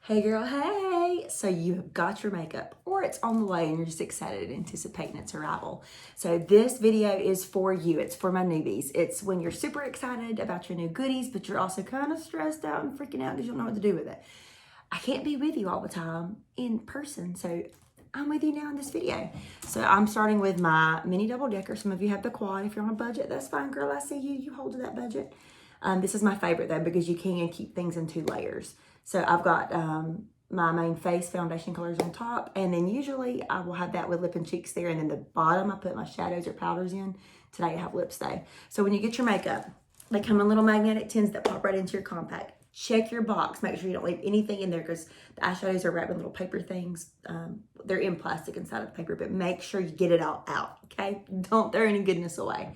Hey girl, hey! So you have got your makeup or it's on the way and you're just excited anticipating its arrival. So this video is for you. It's for my newbies. It's when you're super excited about your new goodies, but you're also kind of stressed out and freaking out because you don't know what to do with it. I can't be with you all the time in person, so I'm with you now in this video. So I'm starting with my mini double decker. Some of you have the quad. If you're on a budget, that's fine, girl. I see you. You hold to that budget. This is my favorite though because you can keep things in 2 layers. So I've got my main face foundation colors on top, and then usually I will have that with lip and cheeks there, and then the bottom I put my shadows or powders in. Today I have lips though. So when you get your makeup, they come in little magnetic tins that pop right into your compact. Check your box. Make sure you don't leave anything in there because the eyeshadows are wrapped in little paper things. They're in plastic inside of the paper, but make sure you get it all out, okay? Don't throw any goodness away.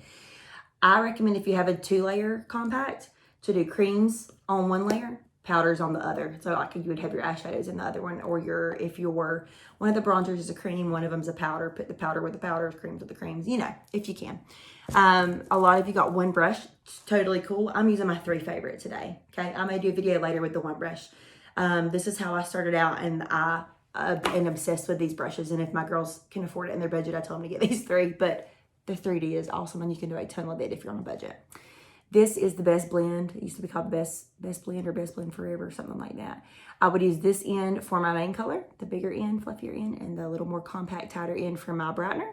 I recommend if you have a 2-layer compact to do creams on 1 layer, powders on the other. So like you would have your eyeshadows in the other one, or if you're one of the bronzers is a cream, one of them's a powder, put the powder with the powders, creams with the creams, you know, if you can. A lot of you got 1 brush, totally cool. I'm using my 3 favorite today, okay? I may do a video later with the 1 brush. This is how I started out, and I am obsessed with these brushes, and if my girls can afford it in their budget, I tell them to get these 3, but the 3D is awesome, and you can do a ton with it if you're on a budget. This is the best blend. It used to be called the best blend or best blend forever or something like that. I would use this end for my main color, the bigger end, fluffier end, and the little more compact, tighter end for my brightener.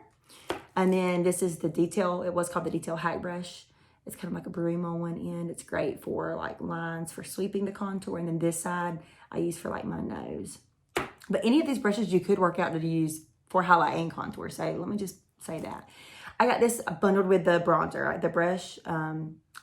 And then this is the detail. It was called the detail hack brush. It's kind of like a broom on one end. It's great for like lines, for sweeping the contour. And then this side I use for like my nose. But any of these brushes you could work out to use for highlight and contour. So let me just say that. I got this bundled with the bronzer. Right? The brush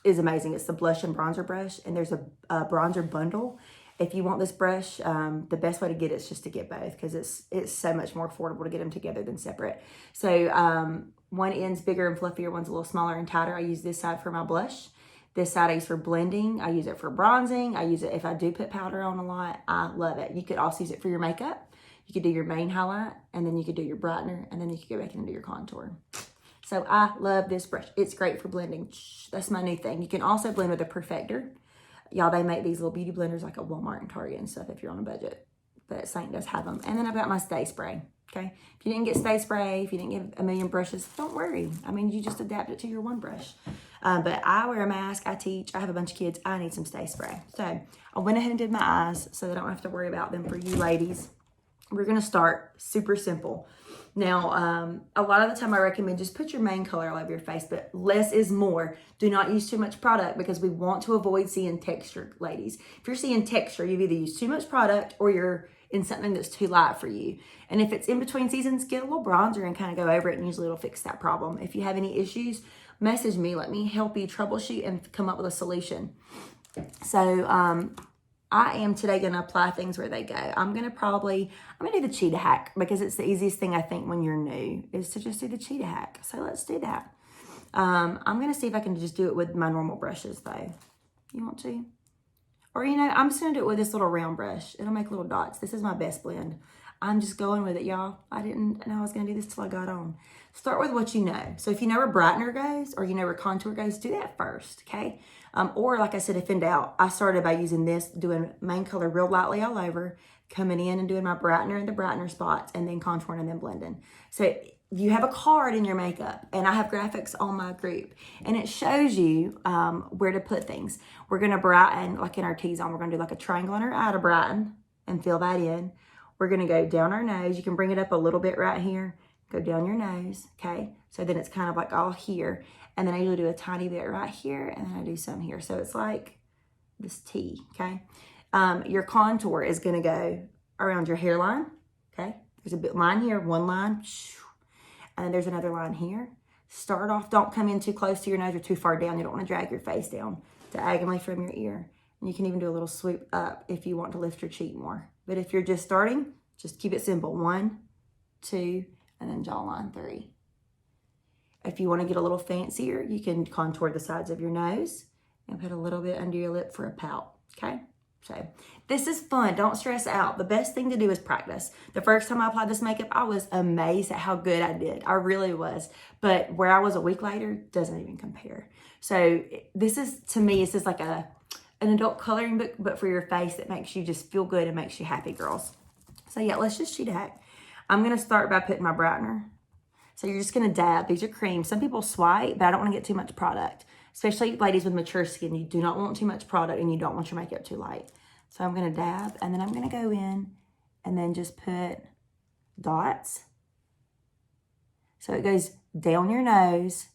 is amazing. It's the blush and bronzer brush, and there's a bronzer bundle. If you want this brush, the best way to get it is just to get both because it's so much more affordable to get them together than separate. So one end's bigger and fluffier, one's a little smaller and tighter. I use this side for my blush. This side I use for blending. I use it for bronzing. I use it if I do put powder on a lot. I love it. You could also use it for your makeup. You could do your main highlight, and then you could do your brightener, and then you could go back and do your contour. So I love this brush. It's great for blending. That's my new thing. You can also blend with a perfector. Y'all, they make these little beauty blenders like at Walmart and Target and stuff if you're on a budget. But Saint does have them. And then I've got my stay spray, okay? If you didn't get stay spray, if you didn't get a million brushes, don't worry. I mean, you just adapt it to your 1 brush. But I wear a mask, I teach, I have a bunch of kids, I need some stay spray. So I went ahead and did my eyes so that I don't have to worry about them for you ladies. We're gonna start super simple. Now, a lot of the time I recommend just put your main color all over your face, but less is more. Do not use too much product because we want to avoid seeing texture, ladies. If you're seeing texture, you've either used too much product or you're in something that's too light for you. And if it's in between seasons, get a little bronzer and kind of go over it, and usually it'll fix that problem. If you have any issues, message me. Let me help you troubleshoot and come up with a solution. So, I am today going to apply things where they go. I'm going to do the cheetah hack because it's the easiest thing I think when you're new is to just do the cheetah hack. So let's do that. I'm going to see if I can just do it with my normal brushes though. You want to? Or, I'm just going to do it with this little round brush. It'll make little dots. This is my best blend. I'm just going with it, y'all. I didn't know I was going to do this till I got on. Start with what you know. So if you know where brightener goes or you know where contour goes, do that first, okay? Or like I said, if in doubt, I started by using this, doing main color real lightly all over, coming in and doing my brightener in the brightener spots, and then contouring and then blending. So you have a card in your makeup, and I have graphics on my group, and it shows you where to put things. We're going to brighten, like in our T-zone, we're going to do like a triangle in our eye to brighten and fill that in. We're going to go down our nose. You can bring it up a little bit right here. Go down your nose, okay? So then it's kind of like all here. And then I usually do a tiny bit right here, and then I do some here. So it's like this T, okay? Your contour is going to go around your hairline, okay? There's a bit line here, 1 line, and then there's another line here. Start off, don't come in too close to your nose or too far down. You don't want to drag your face down diagonally from your ear. And you can even do a little swoop up if you want to lift your cheek more. But if you're just starting, just keep it simple. 1, 2, and then jawline 3. If you want to get a little fancier, you can contour the sides of your nose and put a little bit under your lip for a pout, okay? So this is fun. Don't stress out. The best thing to do is practice. The first time I applied this makeup, I was amazed at how good I did. I really was. But where I was a week later doesn't even compare. So this is, to me, this is like a an adult coloring book, but for your face that makes you just feel good and makes you happy, girls. So yeah, let's just cheetah hack. I'm going to start by putting my brightener. So you're just going to dab. These are creams. Some people swipe, but I don't want to get too much product. Especially ladies with mature skin. You do not want too much product and you don't want your makeup too light. So I'm going to dab, and then I'm going to go in and then just put dots. So it goes down your nose,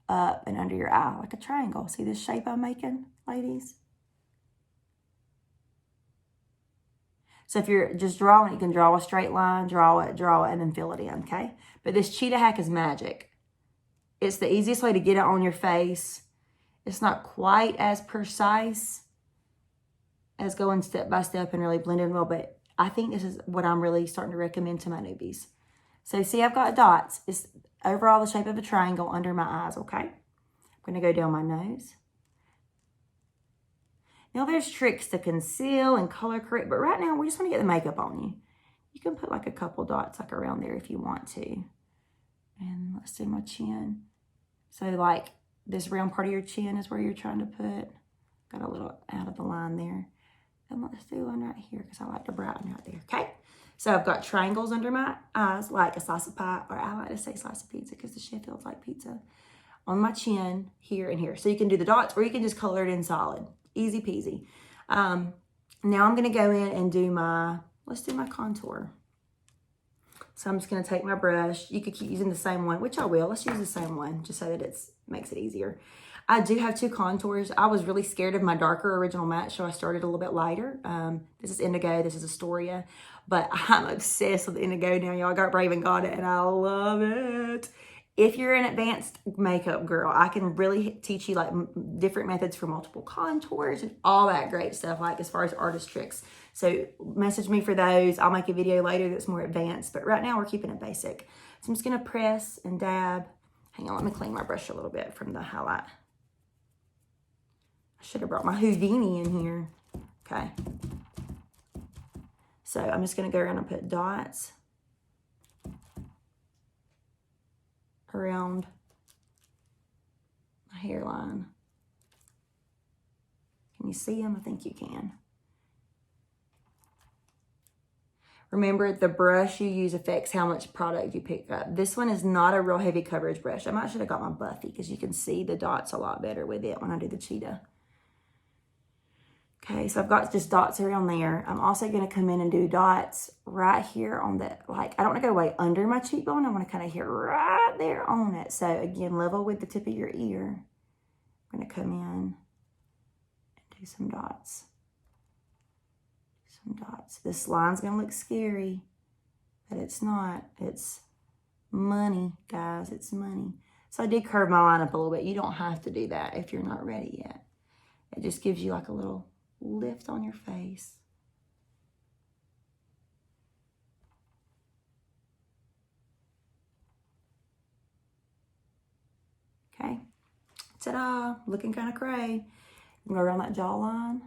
up and under your eye, like a triangle. See this shape I'm making, ladies? So if you're just drawing, you can draw a straight line, draw it, and then fill it in, okay? But this cheetah hack is magic. It's the easiest way to get it on your face. It's not quite as precise as going step by step and really blend in well, but I think this is what I'm really starting to recommend to my newbies. So see, I've got dots. It's overall the shape of a triangle under my eyes, okay? I'm gonna go down my nose. Now there's tricks to conceal and color correct, but right now we just want to get the makeup on you. You can put like a couple dots like around there if you want to. And let's do my chin. So like this round part of your chin is where you're trying to put. Got a little out of the line there. And let's do one right here because I like to brighten right there, okay? So I've got triangles under my eyes like a slice of pie, or I like to say slice of pizza because the chef feels like pizza. On my chin, here and here. So you can do the dots or you can just color it in solid. Easy peasy. Now I'm going to go in and do let's do my contour. So I'm just going to take my brush. You could keep using the same one, which I will. Let's use the same one just so that it makes it easier. I do have two contours. I was really scared of my darker original matte, so I started a little bit lighter. This is Indigo. This is Astoria. But I'm obsessed with Indigo now, y'all. I got Brave and got it, and I love it. If you're an advanced makeup girl, I can really teach you like different methods for multiple contours and all that great stuff, like as far as artist tricks. So message me for those. I'll make a video later that's more advanced, but right now we're keeping it basic. So I'm just gonna press and dab. Hang on, let me clean my brush a little bit from the highlight. I should have brought my Houdini in here. Okay. So I'm just gonna go around and put dots around my hairline. Can you see them? I think you can. Remember, the brush you use affects how much product you pick up. This one is not a real heavy coverage brush. I might should have got my Buffy because you can see the dots a lot better with it when I do the cheetah. Okay, so I've got just dots around there. I'm also going to come in and do dots right here on the, like, I don't want to go way under my cheekbone. I want to kind of hit right there on it. So again, level with the tip of your ear. I'm going to come in and do some dots. Some dots. This line's going to look scary, but it's not. It's money, guys. It's money. So I did curve my line up a little bit. You don't have to do that if you're not ready yet. It just gives you like a little lift on your face. Okay. Ta-da! Looking kind of cray. I'm going to go around that jawline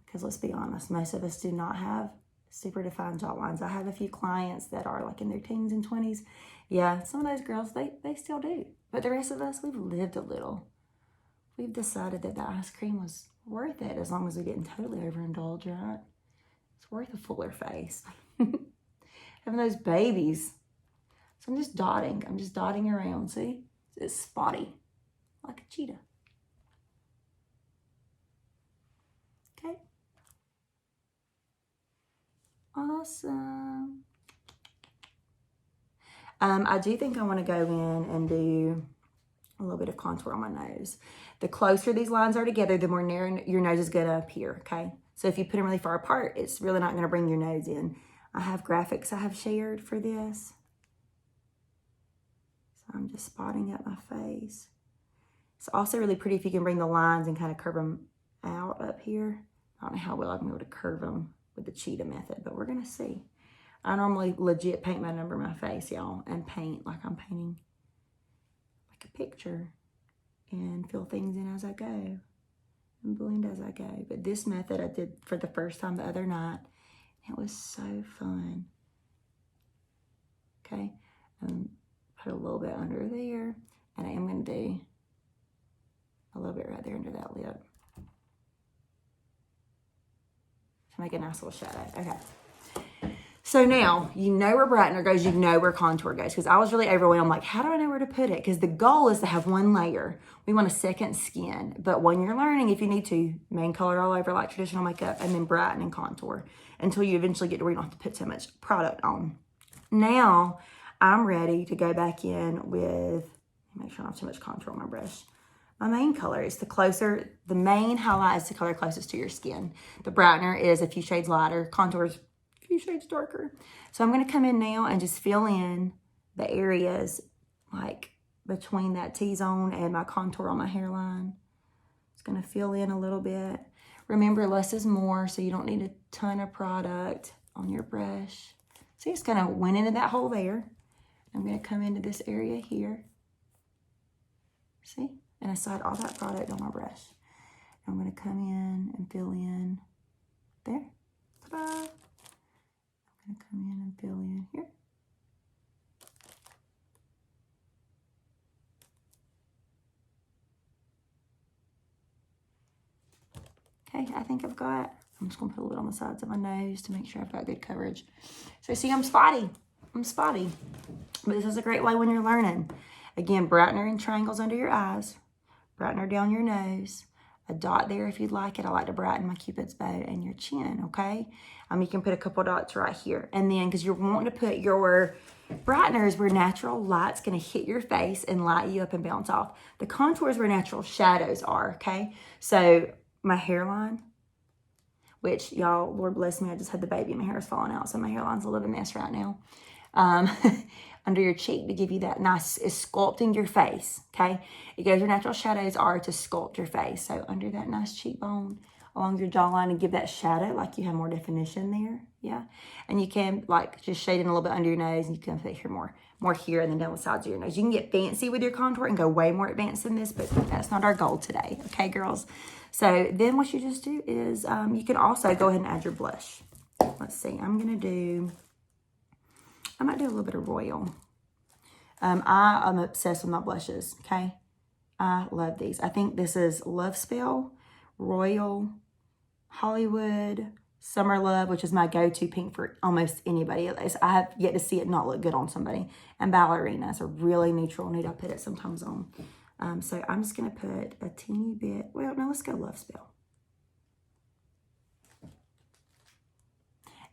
because let's be honest, most of us do not have super defined jawlines. I have a few clients that are like in their teens and 20s. Yeah, some of those girls, they still do. But the rest of us, we've lived a little. We've decided that the ice cream was worth it as long as we didn't totally overindulge, right? It's worth a fuller face. Having those babies. So I'm just dotting around, see? It's spotty, like a cheetah. Okay. Awesome. I do think I want to go in and do a little bit of contour on my nose. The closer these lines are together, the more narrow your nose is going to appear, okay? So if you put them really far apart, it's really not going to bring your nose in. I have graphics I have shared for this. So I'm just spotting up my face. It's also really pretty if you can bring the lines and kind of curve them out up here. I don't know how well I'm able to curve them with the cheetah method, but we're going to see. I normally legit paint my number in my face, y'all, and paint like I'm painting like a picture and fill things in as I go and blend as I go. But this method I did for the first time the other night. It was so fun. Okay, put a little bit under there, and I am going to do a little bit right there under that lip. to make a nice little shadow. Okay. So now, you know where brightener goes, you know where contour goes. Because I was really overwhelmed, like, how do I know where to put it? Because the goal is to have one layer. We want a second skin. But when you're learning, if you need to, main color all over like traditional makeup, and then brighten and contour until you eventually get to where you don't have to put so much product on. Now, I'm ready to go back in with, make sure I don't have too much contour on my brush. My main color is the main highlight is the color closest to your skin. The brightener is a few shades lighter. Contour is a few shades darker. So I'm going to come in now and just fill in the areas like between that T-zone and my contour on my hairline. It's going to fill in a little bit. Remember, less is more, so you don't need a ton of product on your brush. So it's going to went into that hole there. I'm going to come into this area here. See? And I slide all that product on my brush. I'm going to come in and fill in there. Ta-da! I'm going to come in and fill in here. Okay, I think I've got, I'm just going to put a little bit on the sides of my nose to make sure I've got good coverage. So see, I'm spotty. But this is a great way when you're learning. Again, brightener in triangles under your eyes. Brightener down your nose, a dot there if you'd like it. I like to brighten my Cupid's bow and your chin, okay? You can put a couple dots right here. And then, because you're wanting to put your brighteners where natural light's going to hit your face and light you up and bounce off. The contours where natural shadows are, okay? So my hairline, which y'all, Lord bless me, I just had the baby and my hair is falling out, so my hairline's a little mess right now. Under your cheek to give you that nice, is sculpting your face, okay? It goes where natural shadows are to sculpt your face. So under that nice cheekbone, along your jawline, and give that shadow, like you have more definition there, yeah? And you can, like, just shade in a little bit under your nose, and you can put here more here, and then down the sides of your nose. You can get fancy with your contour and go way more advanced than this, but that's not our goal today, okay, girls? So then what you just do is, you can also go ahead and add your blush. Let's see, I might do a little bit of Royal. I am obsessed with my blushes, okay? I love these. I think this is Love Spell, Royal, Hollywood, Summer Love, which is my go-to pink for almost anybody. I have yet to see it not look good on somebody. And Ballerina is a really neutral nude. I put it sometimes on. So I'm just going to put a teeny bit. Well, no, let's go Love Spell.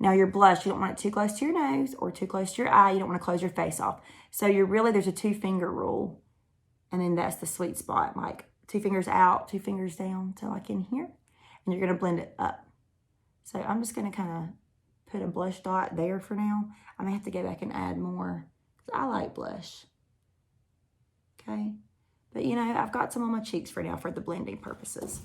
Now your blush, you don't want it too close to your nose or too close to your eye. You don't want to close your face off. So there's a 2-finger rule. And then that's the sweet spot. Like 2 fingers out, 2 fingers down. So like in here. And you're going to blend it up. So I'm just going to kind of put a blush dot there for now. I may have to go back and add more. Because I like blush. Okay. But you know, I've got some on my cheeks for now for the blending purposes.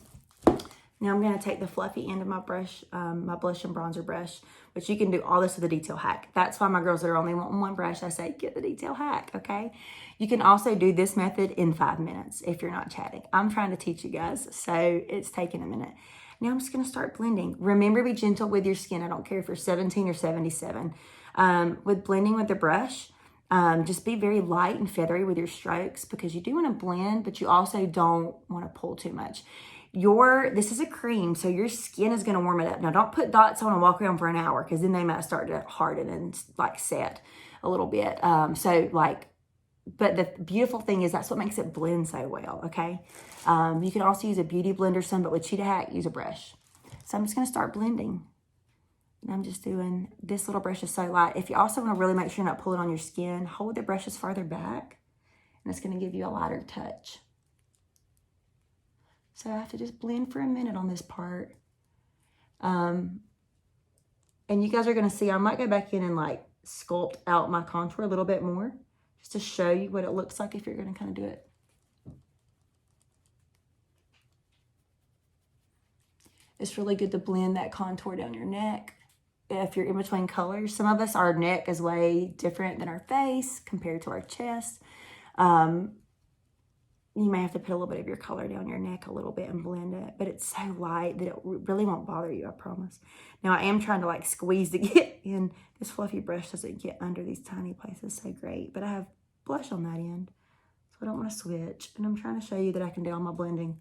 Now I'm going to take the fluffy end of my brush, my blush and bronzer brush, which you can do all this with a detail hack. That's why my girls that are only wanting one brush, I say, get the detail hack, okay? You can also do this method in 5 minutes if you're not chatting. I'm trying to teach you guys, so it's taking a minute. Now I'm just going to start blending. Remember, be gentle with your skin. I don't care if you're 17 or 77. With blending with the brush, just be very light and feathery with your strokes because you do want to blend, but you also don't want to pull too much. This is a cream, so your skin is going to warm it up. Now, don't put dots on and walk around for an hour because then they might start to harden and like set a little bit. But the beautiful thing is that's what makes it blend so well, okay? You can also use a beauty blender some, but with Cheetah Hack, use a brush. So I'm just going to start blending. And I'm just doing, this little brush is so light. If you also want to really make sure you're not pulling on your skin, hold the brushes farther back, and it's going to give you a lighter touch. So I have to just blend for a minute on this part. And you guys are going to see, I might go back in and like sculpt out my contour a little bit more, just to show you what it looks like if you're going to kind of do it. It's really good to blend that contour down your neck. If you're in between colors, some of us, our neck is way different than our face compared to our chest. You may have to put a little bit of your color down your neck a little bit and blend it, but it's so light that it really won't bother you, I promise. Now, I am trying to like squeeze to get in. This fluffy brush doesn't get under these tiny places so great, but I have blush on that end, so I don't want to switch. And I'm trying to show you that I can do all my blending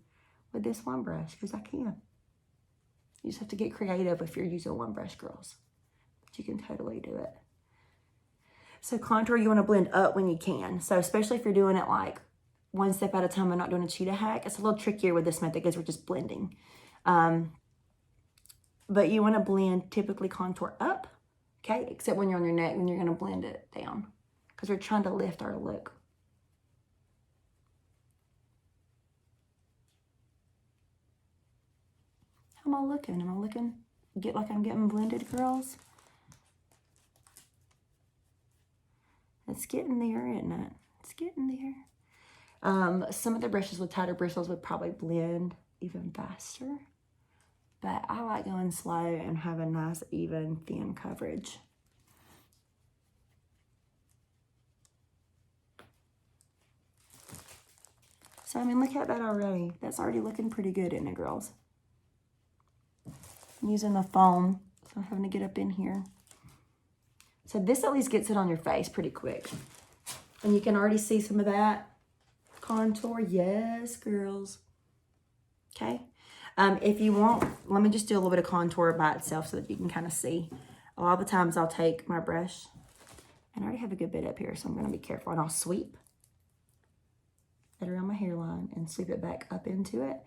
with this one brush because I can. You just have to get creative if you're using one brush, girls. But you can totally do it. So contour, you want to blend up when you can. So especially if you're doing it like one step at a time and not doing a cheetah hack, it's a little trickier with this method because we're just blending. But you want to blend, typically contour up, okay? Except when you're on your neck, then you're going to blend it down because we're trying to lift our look. How am I looking? Am I looking? Get like I'm getting blended, girls? It's getting there, isn't it? It's getting there. Some of the brushes with tighter bristles would probably blend even faster. But I like going slow and having nice, even, thin coverage. So, I mean, look at that already. That's already looking pretty good, isn't it, girls? I'm using the foam, so I'm having to get up in here. So this at least gets it on your face pretty quick. And you can already see some of that contour. Yes, girls. Okay. If you want, let me just do a little bit of contour by itself so that you can kind of see. A lot of the times I'll take my brush, and I already have a good bit up here, so I'm going to be careful. And I'll sweep it around my hairline and sweep it back up into it,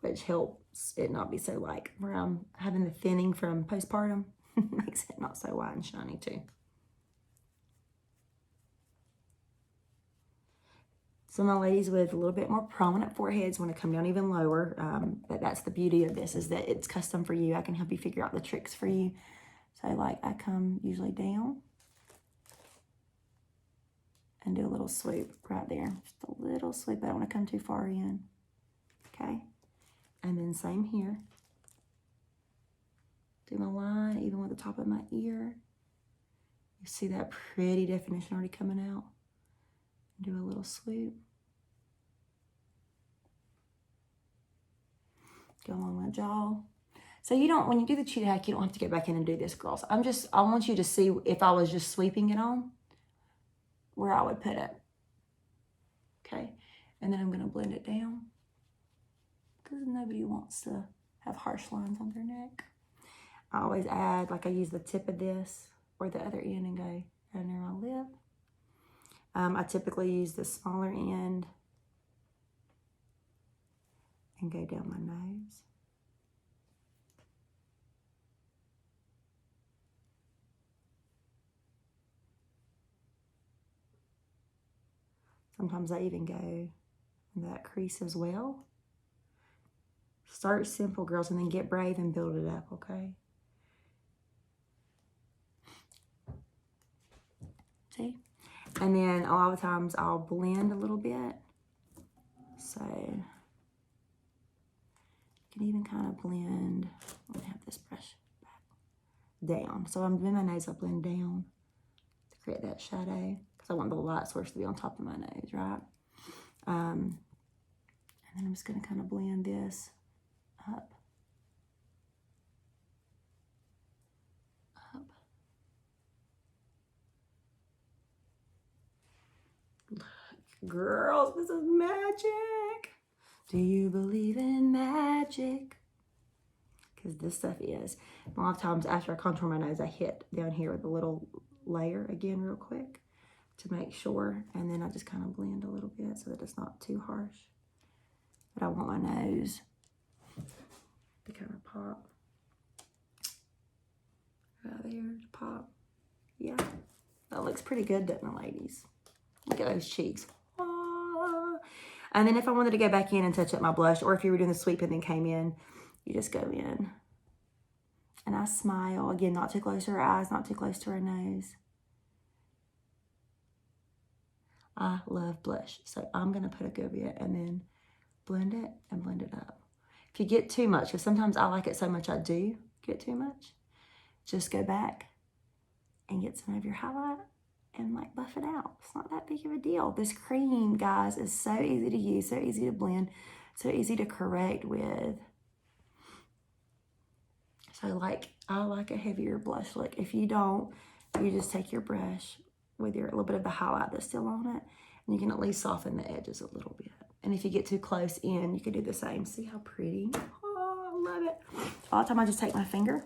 which helps it not be so like where I'm having the thinning from postpartum. Makes it not so white and shiny too. Some of my ladies with a little bit more prominent foreheads want to come down even lower. But that's the beauty of this, is that it's custom for you. I can help you figure out the tricks for you. So like I come usually down and do a little swoop right there. Just a little swoop. I don't want to come too far in. Okay. And then same here. Do my line even with the top of my ear. You see that pretty definition already coming out. Do a little swoop. Go along my jaw. So you don't, when you do the cheetah hack, you don't have to get back in and do this, girls. I want you to see if I was just sweeping it on, where I would put it. Okay. And then I'm going to blend it down because nobody wants to have harsh lines on their neck. I always add, like I use the tip of this or the other end and go right near my lip. I typically use the smaller end and go down my nose. Sometimes I even go in that crease as well. Start simple, girls, and then get brave and build it up, okay? See? And then a lot of times I'll blend a little bit. So you can even kind of blend. Let me have this brush back down. So I'm doing my nose, I'll blend down to create that shadow because I want the light source to be on top of my nose, right? And then I'm just going to kind of blend this up. Girls, this is magic. Do you believe in magic? Because this stuff is. A lot of times after I contour my nose, I hit down here with a little layer again real quick to make sure. And then I just kind of blend a little bit so that it's not too harsh. But I want my nose to kind of pop. Right there to pop. Yeah. That looks pretty good, doesn't it, ladies? Look at those cheeks. And then if I wanted to go back in and touch up my blush, or if you were doing the sweep and then came in, you just go in. And I smile. Again, not too close to her eyes, not too close to her nose. I love blush. So I'm going to put a good bit and then blend it and blend it up. If you get too much, because sometimes I like it so much I do get too much, just go back and get some of your highlight and like buff it out. It's not that big of a deal. This cream, guys, is so easy to use, so easy to blend, so easy to correct with. So like, I like a heavier blush look. If you don't, you just take your brush with your little bit of the highlight that's still on it, and you can at least soften the edges a little bit. And if you get too close in, you can do the same. See how pretty? Oh, love it. All the time I just take my finger.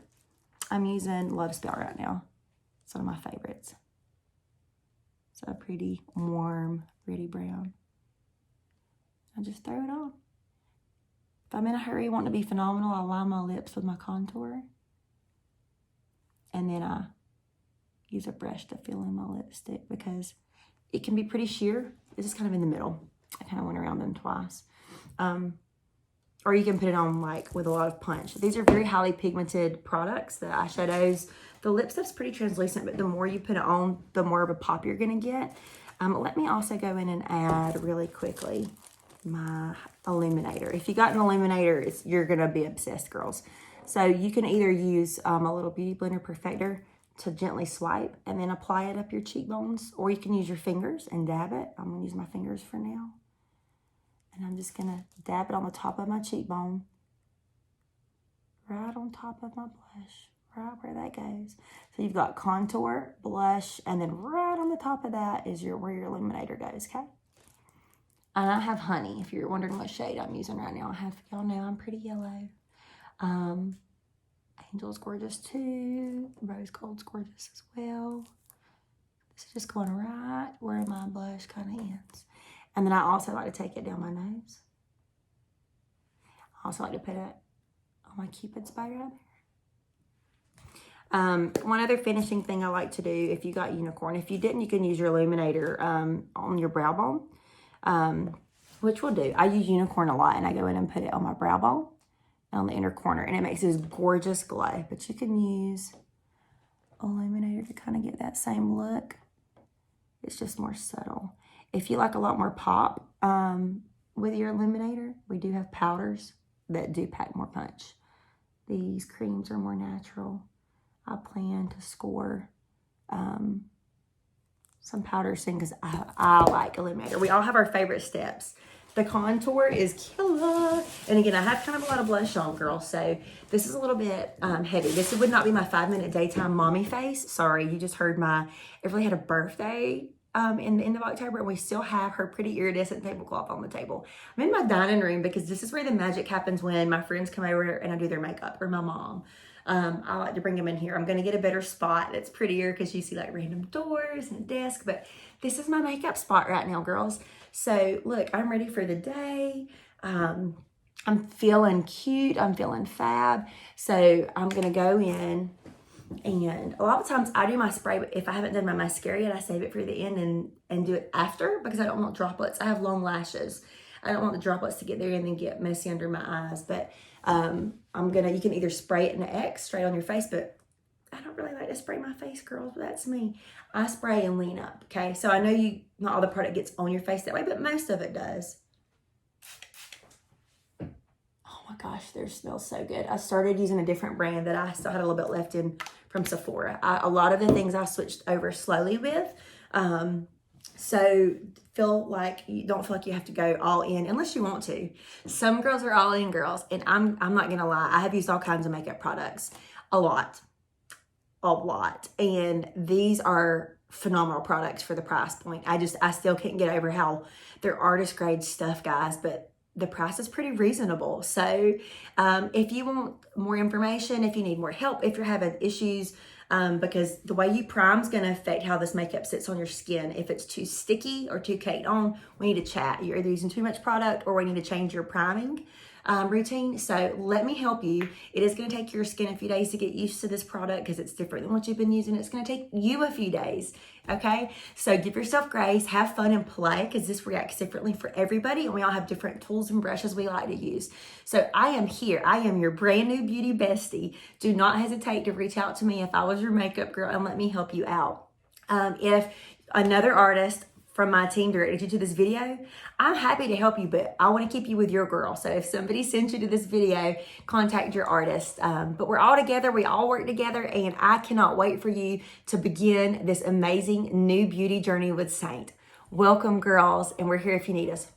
I'm using Love Spell right now. It's one of my favorites. It's a pretty warm, pretty brown. I just throw it on. If I'm in a hurry, want to be phenomenal, I'll line my lips with my contour. And then I use a brush to fill in my lipstick because it can be pretty sheer. This is kind of in the middle. I kind of went around them twice. Or you can put it on like with a lot of punch. These are very highly pigmented products, the eyeshadows. The lip stuff's pretty translucent, but the more you put it on, the more of a pop you're gonna get. Let me also go in and add really quickly my illuminator. If you got an illuminator, you're gonna be obsessed, girls. So you can either use a little Beauty Blender Perfector to gently swipe and then apply it up your cheekbones, or you can use your fingers and dab it. I'm gonna use my fingers for now. And I'm just gonna dab it on the top of my cheekbone, right on top of my blush, right where that goes. So you've got contour, blush, and then right on the top of that is where your illuminator goes, okay? And I have honey, if you're wondering what shade I'm using right now. Y'all know I'm pretty yellow. Angel's gorgeous too. Rose Gold's gorgeous as well. This is just going right where my blush kind of ends. And then I also like to take it down my nose. I also like to put it on my Cupid's bow right there. One other finishing thing I like to do, if you got unicorn, if you didn't, you can use your illuminator on your brow bone, which we'll do. I use unicorn a lot, and I go in and put it on my brow bone on the inner corner, and it makes this gorgeous glow. But you can use illuminator to kind of get that same look. It's just more subtle. If you like a lot more pop with your illuminator, we do have powders that do pack more punch. These creams are more natural. I plan to score some powders in because I like illuminator. We all have our favorite steps. The contour is killer. And again, I have kind of a lot of blush on, girls, so this is a little bit heavy. This would not be my 5-minute daytime mommy face. Sorry, you just heard Everly had a birthday in the end of October, and we still have her pretty iridescent tablecloth on the table. I'm in my dining room because this is where the magic happens when my friends come over and I do their makeup, or my mom. I like to bring them in here. I'm going to get a better spot that's prettier because you see like random doors and a desk, but this is my makeup spot right now, girls. So look, I'm ready for the day. I'm feeling cute. I'm feeling fab. So I'm going to go in, and a lot of times I do my spray, but if I haven't done my mascara yet, I save it for the end and do it after because I don't want droplets. I have long lashes. I don't want the droplets to get there and then get messy under my eyes. But you can either spray it in an X straight on your face, but I don't really like to spray my face, girls, but that's me. I spray and lean up, okay? So I know not all the product gets on your face that way, but most of it does. Oh my gosh, theirs smells so good. I started using a different brand that I still had a little bit left in from Sephora. A lot of the things I switched over slowly with. So you don't feel like you have to go all in unless you want to. Some girls are all in, girls, and I'm not gonna lie. I have used all kinds of makeup products, a lot, and these are phenomenal products for the price point. I still can't get over how they're artist grade stuff, guys, but the price is pretty reasonable. So if you want more information, if you need more help, if you're having issues, because the way you prime is going to affect how this makeup sits on your skin. If it's too sticky or too caked on, we need to chat. You're either using too much product or we need to change your priming routine. So let me help you. It is going to take your skin a few days to get used to this product because it's different than what you've been using. It's going to take you a few days. Okay, so give yourself grace, have fun and play, because this reacts differently for everybody, and we all have different tools and brushes we like to use. So I am here. I am your brand new beauty bestie. Do not hesitate to reach out to me if I was your makeup girl, and let me help you out. If another artist from my team directed you to this video, I'm happy to help you, but I want to keep you with your girl. So if somebody sends you to this video, contact your artist. But we're all together, we all work together, and I cannot wait for you to begin this amazing new beauty journey with Saint. Welcome, girls, and we're here if you need us.